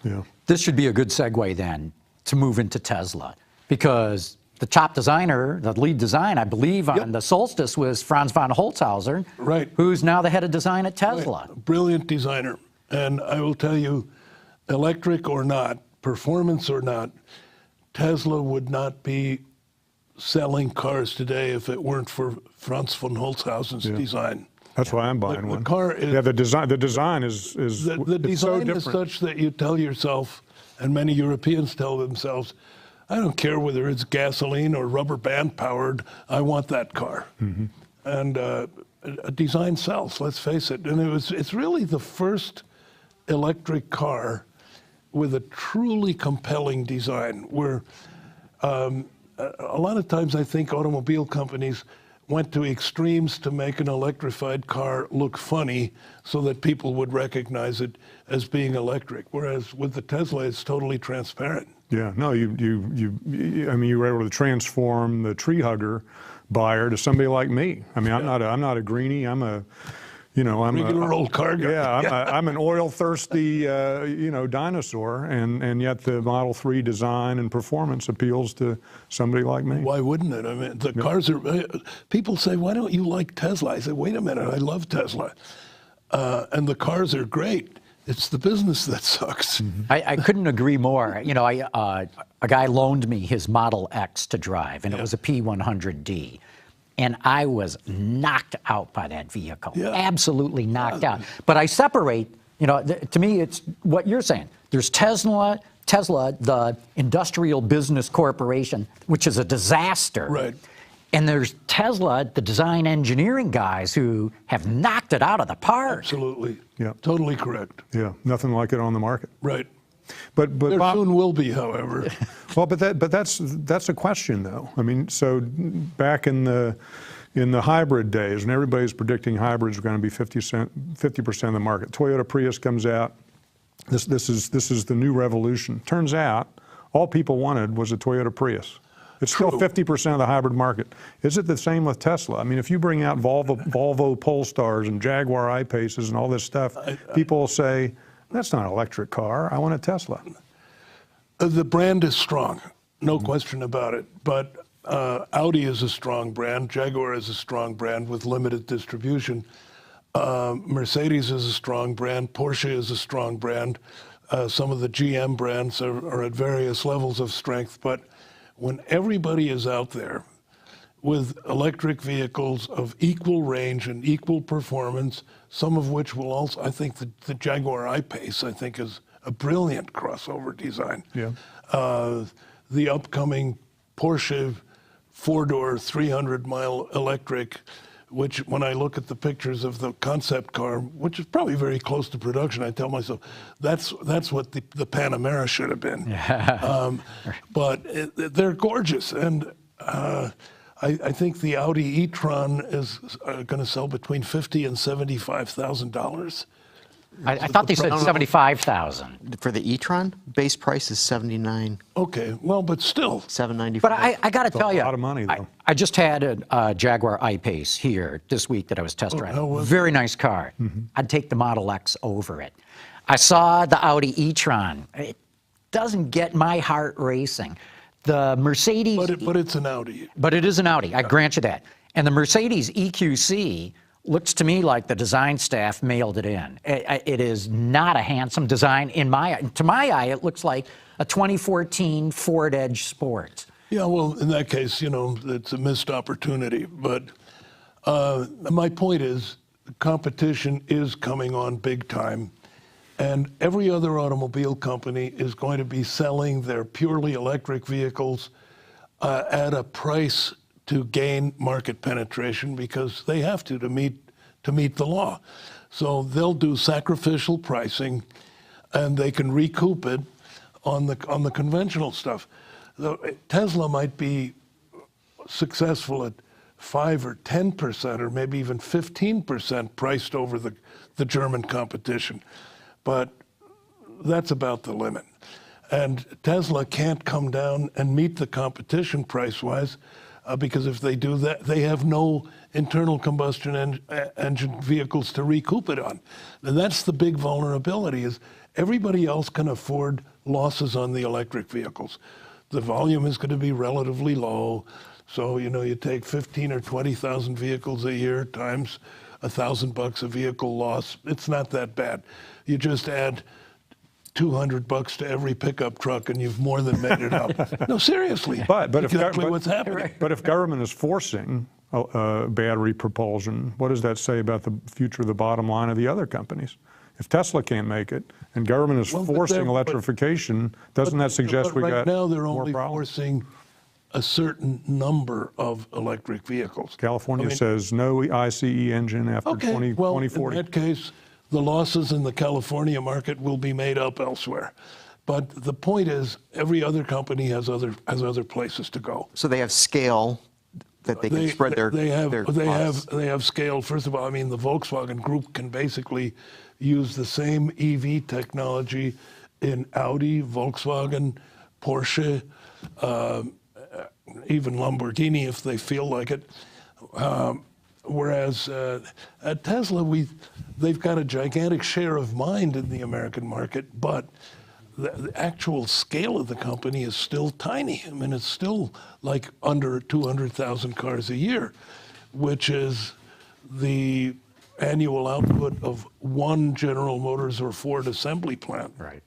Yeah. This should be a good segue then to move into Tesla, because the top designer, the lead design, I believe, on the Solstice was Franz von Holzhauser, Right. who's now the head of design at Tesla. Right. Brilliant designer. And I will tell you, electric or not, performance or not, Tesla would not be selling cars today if it weren't for Franz von Holzhausen's design. That's why I'm buying one. The car is, the design is the design is such that you tell yourself, and many Europeans tell themselves, I don't care whether it's gasoline or rubber band powered, I want that car. Mm-hmm. And a design sells, let's face it. And it's really the first electric car with a truly compelling design, where a lot of times I think automobile companies went to extremes to make an electrified car look funny so that people would recognize it as being electric. Whereas with the Tesla, it's totally transparent. Yeah, no, I mean, you were able to transform the tree hugger buyer to somebody like me. I mean, I'm not a greenie. I'm a, I'm regular old car guy. Yeah, I'm an oil-thirsty, dinosaur, and yet the Model 3 design and performance appeals to somebody like me. Why wouldn't it? I mean, the cars are. People say, "Why don't you like Tesla?" I say, "Wait a minute, I love Tesla, and the cars are great. It's the business that sucks." Mm-hmm. I couldn't agree more. A guy loaned me his Model X to drive, and it was a P100D. And I was knocked out by that vehicle, absolutely knocked out. But I separate, to me, it's what you're saying. There's Tesla, the industrial business corporation, which is a disaster. Right. And there's Tesla, the design engineering guys who have knocked it out of the park. Absolutely. Yeah. Totally correct. Yeah, nothing like it on the market. Right. But there Bob, soon will be, however. Well, but that's a question, though. I mean, so back in the hybrid days, when everybody's predicting hybrids are going to be 50% of the market, Toyota Prius comes out. This is the new revolution. Turns out, all people wanted was a Toyota Prius. It's still 50% of the hybrid market. Is it the same with Tesla? I mean, if you bring out Volvo Polestars and Jaguar I-Paces and all this stuff, people will say, that's not an electric car. I want a Tesla. The brand is strong, no question about it. But Audi is a strong brand. Jaguar is a strong brand with limited distribution. Mercedes is a strong brand. Porsche is a strong brand. Some of the GM brands are at various levels of strength. But when everybody is out there with electric vehicles of equal range and equal performance, some of which will also, I think the Jaguar I-Pace, I think, is a brilliant crossover design. Yeah. The upcoming Porsche four-door 300-mile electric, which when I look at the pictures of the concept car, which is probably very close to production, I tell myself, that's what the Panamera should have been. But they're gorgeous. And I think the Audi e-tron is going to sell between $50,000 and $75,000. I thought they said 75,000 for the e-tron. Base price is $79,000. Okay, well, but still $795. But I got to tell you, a lot of money, though. I just had a Jaguar I-Pace here this week that I was test driving. Very nice car. I'd take the Model X over it. I saw the Audi e-tron. It doesn't get my heart racing. The Mercedes... But it's an Audi. But it is an Audi, I grant you that. And the Mercedes EQC looks to me like the design staff mailed it in. It is not a handsome design to my eye, it looks like a 2014 Ford Edge Sport. Yeah, well, in that case, it's a missed opportunity. But my point is, competition is coming on big time. And every other automobile company is going to be selling their purely electric vehicles at a price to gain market penetration, because they have to meet the law. So they'll do sacrificial pricing, and they can recoup it on the conventional stuff. Tesla might be successful at 5 or 10% or maybe even 15% priced over the German competition. But that's about the limit. And Tesla can't come down and meet the competition price-wise, because if they do that, they have no internal combustion engine vehicles to recoup it on. And that's the big vulnerability, is Everybody else can afford losses on the electric vehicles. The volume is going to be relatively low. So, you take 15 or 20,000 vehicles a year times $1,000 a vehicle loss. It's not that bad. You just add $200 to every pickup truck, and you've more than made it up. No, seriously. But exactly what's happening. But if government is forcing battery propulsion, what does that say about the future of the bottom line of the other companies? If Tesla can't make it and government is forcing electrification, doesn't that suggest we got more problems? Right now they're only problems? forcing a certain number of electric vehicles. California says no ICE engine after 2040. In that case, the losses in the California market will be made up elsewhere. But the point is, every other company has other places to go. So they have scale that they can spread their costs. They have scale. First of all, the Volkswagen Group can basically use the same EV technology in Audi, Volkswagen, Porsche, even Lamborghini if they feel like it. Whereas at Tesla, they've got a gigantic share of mind in the American market, but the actual scale of the company is still tiny. It's still like under 200,000 cars a year, which is the annual output of one General Motors or Ford assembly plant. Right.